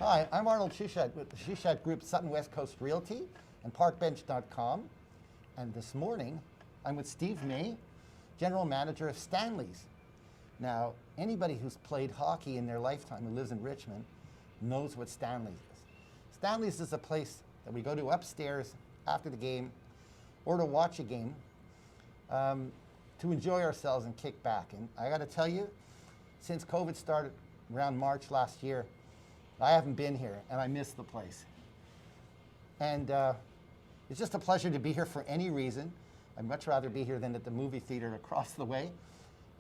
Hi, I'm Arnold Shushat with the Shushat Group Sutton West Coast Realty and parkbench.com. And this morning, I'm with Steve May, General Manager of Stanley's. Now, anybody who's played hockey in their lifetime who lives in Richmond knows what Stanley's is. Stanley's is a place that we go to upstairs after the game or to watch a game to enjoy ourselves and kick back. And I got to tell you, since COVID started around March last year, I haven't been here, and I miss the place. And it's just a pleasure to be here for any reason. I'd much rather be here than at the movie theater across the way.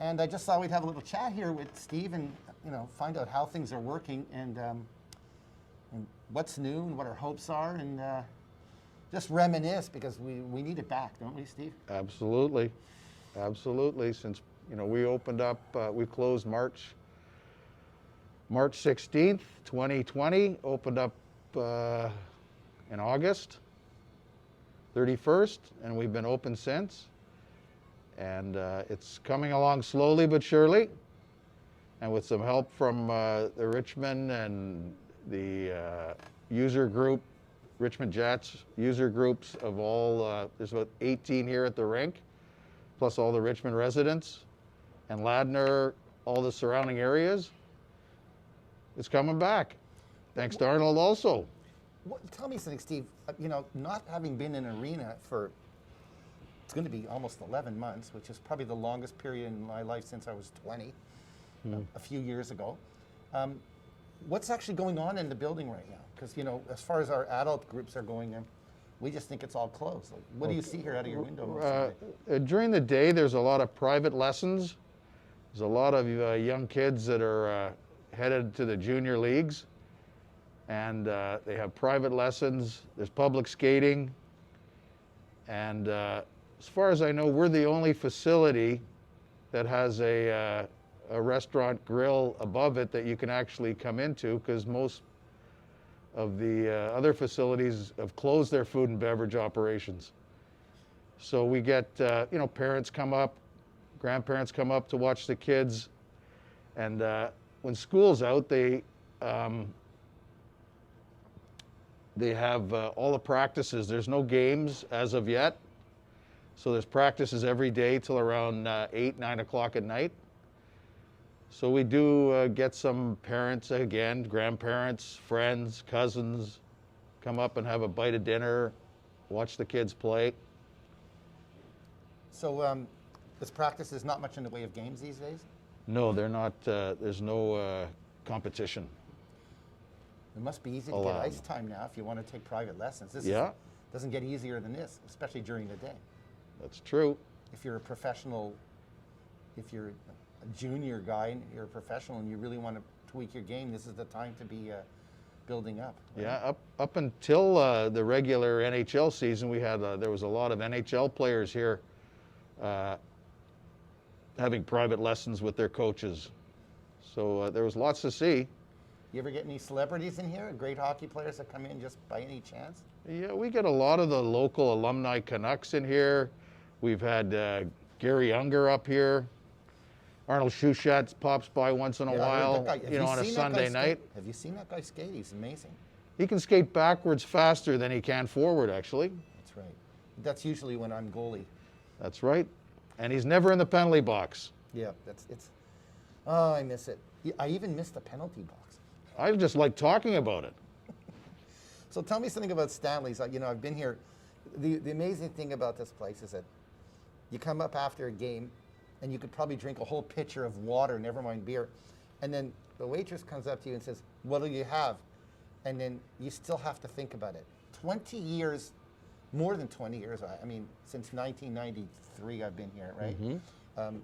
And I just thought we'd have a little chat here with Steve and find out how things are working and what's new and what our hopes are, and just reminisce, because we need it back, don't we, Steve? Absolutely, absolutely. Since we opened up, we closed March 16th, 2020, opened up in August 31st, and we've been open since. And it's coming along slowly but surely, and with some help from the Richmond and the user group, Richmond Jets user groups of all, there's about 18 here at the rink, plus all the Richmond residents, and Ladner, all the surrounding areas. It's coming back. Thanks to Arnold also. Tell me something, Steve. Not having been in an arena for, it's going to be almost 11 months, which is probably the longest period in my life since I was 20, a few years ago. What's actually going on in the building right now? Because, as far as our adult groups are going, we just think it's all closed. Like, what do you see here out of your window most of the day? During the day, there's a lot of private lessons. There's a lot of young kids that are headed to the junior leagues, and they have private lessons. There's public skating, and as far as I know, we're the only facility that has a restaurant grill above it that you can actually come into, because most of the other facilities have closed their food and beverage operations. So we get parents come up, grandparents come up to watch the kids, and when school's out, they have all the practices. There's no games as of yet, so there's practices every day till around 8, 9 o'clock at night. So we do get some parents, again, grandparents, friends, cousins, come up and have a bite of dinner, watch the kids play. So this practice is not much in the way of games these days? No, they're not. There's no competition. It must be easy to get ice time now if you want to take private lessons. This doesn't get easier than this, especially during the day. That's true. If you're a professional, if you're a junior guy and you're a professional and you really want to tweak your game, this is the time to be building up. Right? Yeah, up until the regular NHL season, we had there was a lot of NHL players here having private lessons with their coaches. So there was lots to see. You ever get any celebrities in here? Great hockey players that come in just by any chance? Yeah, we get a lot of the local alumni Canucks in here. We've had Gary Unger up here. Arnold Shushat pops by once in a while, on a Sunday night. Have you seen that guy skate? He's amazing. He can skate backwards faster than he can forward, actually. That's right. That's usually when I'm goalie. That's right. And he's never in the penalty box. Yeah, oh, I miss it. I even miss the penalty box. I just like talking about it. So tell me something about Stanley's. I've been here. The amazing thing about this place is that you come up after a game and you could probably drink a whole pitcher of water, never mind beer, and then the waitress comes up to you and says, "What do you have?" And then you still have to think about it. 20 years, more than 20 years, I mean, since 1993 I've been here, right? Mm-hmm.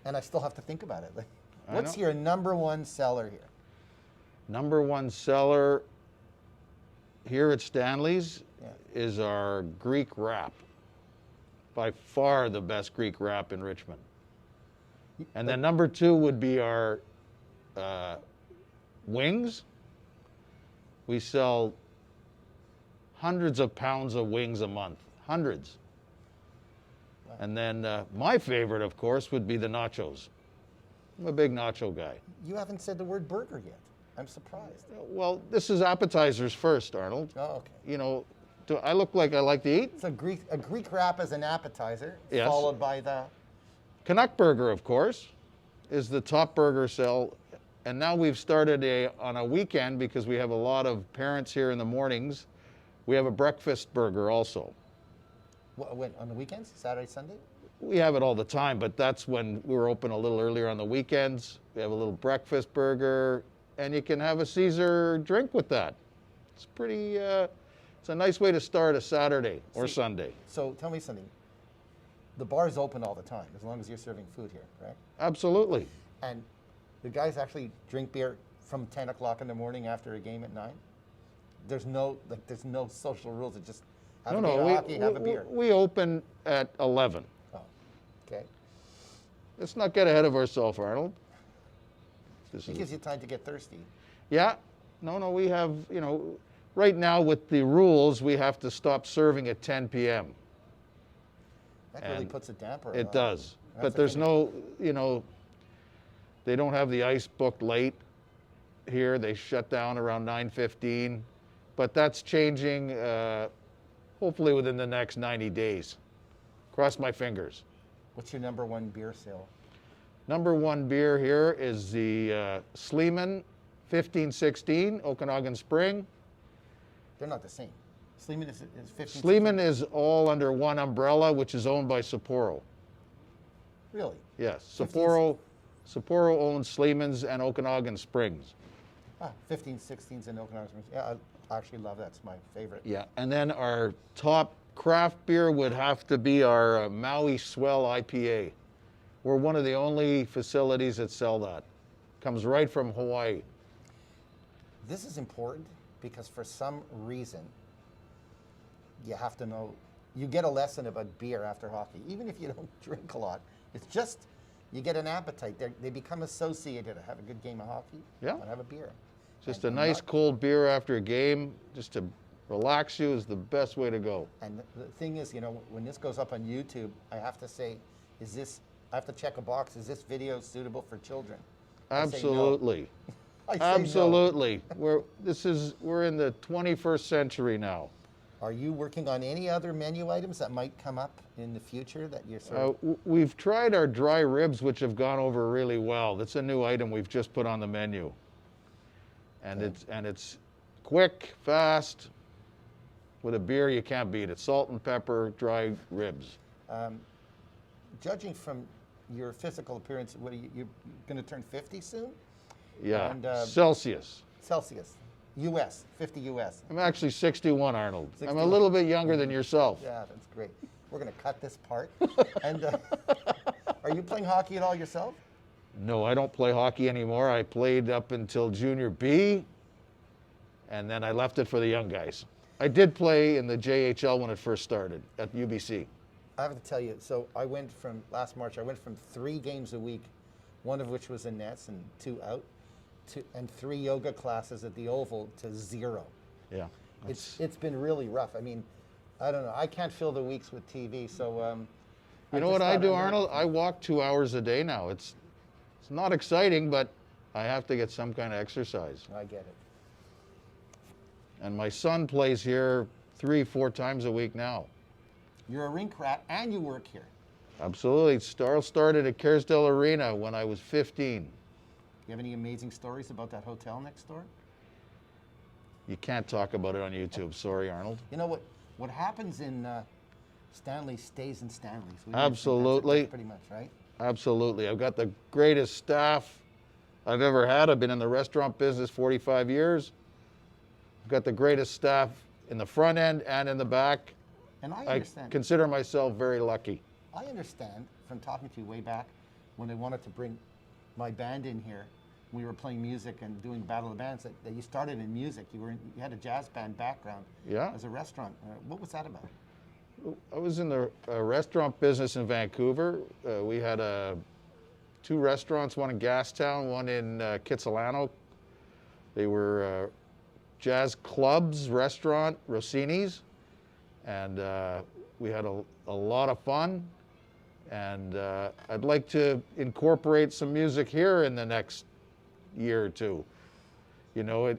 And I still have to think about it. Like, what's your number one seller here? Number one seller here at Stanley's is our Greek wrap. By far the best Greek wrap in Richmond. And then number two would be our wings. We sell hundreds of pounds of wings a month, hundreds. Wow. And then my favorite, of course, would be the nachos. I'm a big nacho guy. You haven't said the word burger yet. I'm surprised. Well, this is appetizers first, Arnold. Oh, okay. You know, do I look like I like to eat? So a Greek wrap as an appetizer, Yes. followed by the... Canuck Burger, of course, is the top burger sell. And now we've started on a weekend, because we have a lot of parents here in the mornings, we have a breakfast burger also. When, on the weekends? Saturday, Sunday? We have it all the time, but that's when we're open a little earlier on the weekends. We have a little breakfast burger, and you can have a Caesar drink with that. It's pretty, it's a nice way to start a Saturday or Sunday. So tell me something. The bar's open all the time, as long as you're serving food here, right? Absolutely. And the guys actually drink beer from 10 o'clock in the morning after a game at 9? There's no social rules. It just have a game of hockey, have a beer. We open at 11. Oh, okay. Let's not get ahead of ourselves, Arnold. It gives you time to get thirsty. Yeah. No, we have, you know, right now with the rules, we have to stop serving at 10 p.m. That really puts a damper on it. It does. That's But there's no, you know, they don't have the ice booked late here. They shut down around 9:15. But that's changing hopefully within the next 90 days. Cross my fingers. What's your number one beer sale? Number one beer here is the Sleeman 1516 Okanagan Spring. They're not the same. Sleeman is 15. Sleeman is all under one umbrella, which is owned by Sapporo. Really? Yes, Sapporo owns Sleeman's and Okanagan Springs. 15, 16s in Okanagan Springs. Yeah, I actually love that. It's my favorite. Yeah, and then our top craft beer would have to be our Maui Swell IPA. We're one of the only facilities that sell that. Comes right from Hawaii. This is important because for some reason, you have to know, you get a lesson about beer after hockey, even if you don't drink a lot. It's just, you get an appetite. They become associated to have a good game of hockey. Yeah. And have a beer. Just a nice cold beer after a game, just to relax you, is the best way to go. And the thing is, you know, when this goes up on YouTube, I have to say, I have to check a box, is this video suitable for children? Absolutely. I say no. Absolutely. We're in the 21st century now. Are you working on any other menu items that might come up in the future that you're sort of... We've tried our dry ribs, which have gone over really well. That's a new item we've just put on the menu. And it's quick, fast. With a beer, you can't beat it. Salt and pepper, dry ribs. Judging from your physical appearance, what are you're going to turn 50 soon? Yeah, And, Celsius. Celsius. U.S., 50 U.S. I'm actually 61, Arnold. 61. I'm a little bit younger than yourself. Yeah, that's great. We're going to cut this part. And are you playing hockey at all yourself? No, I don't play hockey anymore. I played up until junior B, and then I left it for the young guys. I did play in the JHL when it first started at UBC. I have to tell you, so last March, I went from 3 games a week, one of which was in nets and 2 out, and 3 yoga classes at the Oval to 0. Yeah. It's been really rough. I mean, I don't know. I can't fill the weeks with TV, so... you know what I do, Arnold? I walk 2 hours a day now. It's not exciting, but I have to get some kind of exercise. I get it. And my son plays here 3-4 times a week now. You're a rink rat and you work here. Absolutely. Started at Kerrsdale Arena when I was 15. You have any amazing stories about that hotel next door? You can't talk about it on YouTube. Sorry, Arnold. You know what happens in Stanley stays in Stanley's. Absolutely. That's pretty much, right? Absolutely. I've got the greatest staff I've ever had. I've been in the restaurant business 45 years. I've got the greatest staff in the front end and in the back. And I understand. I consider myself very lucky. I understand from talking to you way back when they wanted to bring my band in here. We were playing music and doing Battle of the Bands. That you started in music. You had a jazz band background. Yeah. As a restaurant. What was that about? I was in the restaurant business in Vancouver. We had 2 restaurants, one in Gastown, one in Kitsilano. They were jazz clubs, restaurant, Rossini's. And we had a lot of fun. And I'd like to incorporate some music here in the next year or 2. You know,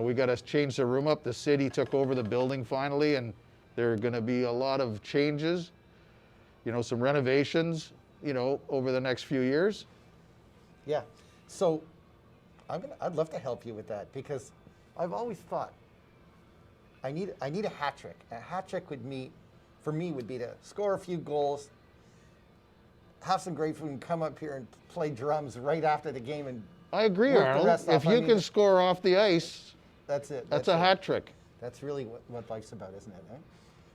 we got to change the room up. The city took over the building finally, and there are going to be a lot of changes, you know, some renovations, you know, over the next few years. Yeah. So I'd love to help you with that, because I've always thought I need a hat trick. A hat trick would be to score a few goals, have some great food, and come up here and play drums right after the game. And I agree, work the Arnold. rest If off. you can score off the ice, that's it. that's a hat trick. That's really what life's about, isn't it? Eh?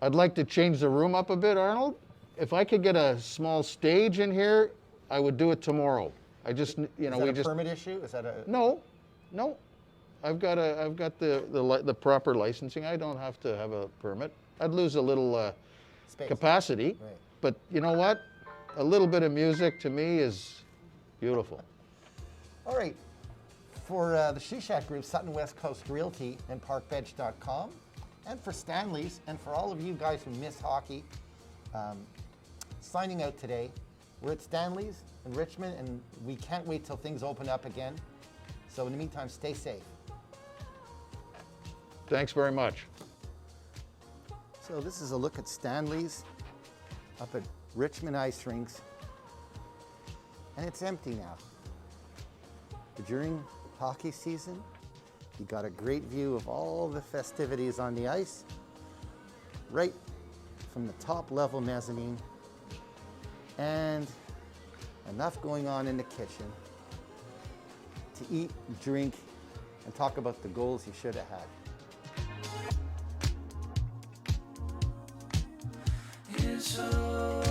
I'd like to change the room up a bit, Arnold. If I could get a small stage in here, I would do it tomorrow. I just, you know, Is that a permit issue? Is that a No. I've got the proper licensing. I don't have to have a permit. I'd lose a little space? capacity, Right. but you know what? A little bit of music to me is beautiful. All right. For the Shushat Group, Sutton West Coast Realty and ParkBench.com, and for Stanley's, and for all of you guys who miss hockey, signing out today. We're at Stanley's in Richmond, and we can't wait till things open up again. So in the meantime, stay safe. Thanks very much. So this is a look at Stanley's up at Richmond Ice Rinks, and it's empty now. But during hockey season, you got a great view of all the festivities on the ice, right from the top level mezzanine, and enough going on in the kitchen to eat, drink, and talk about the goals you should have had. It's so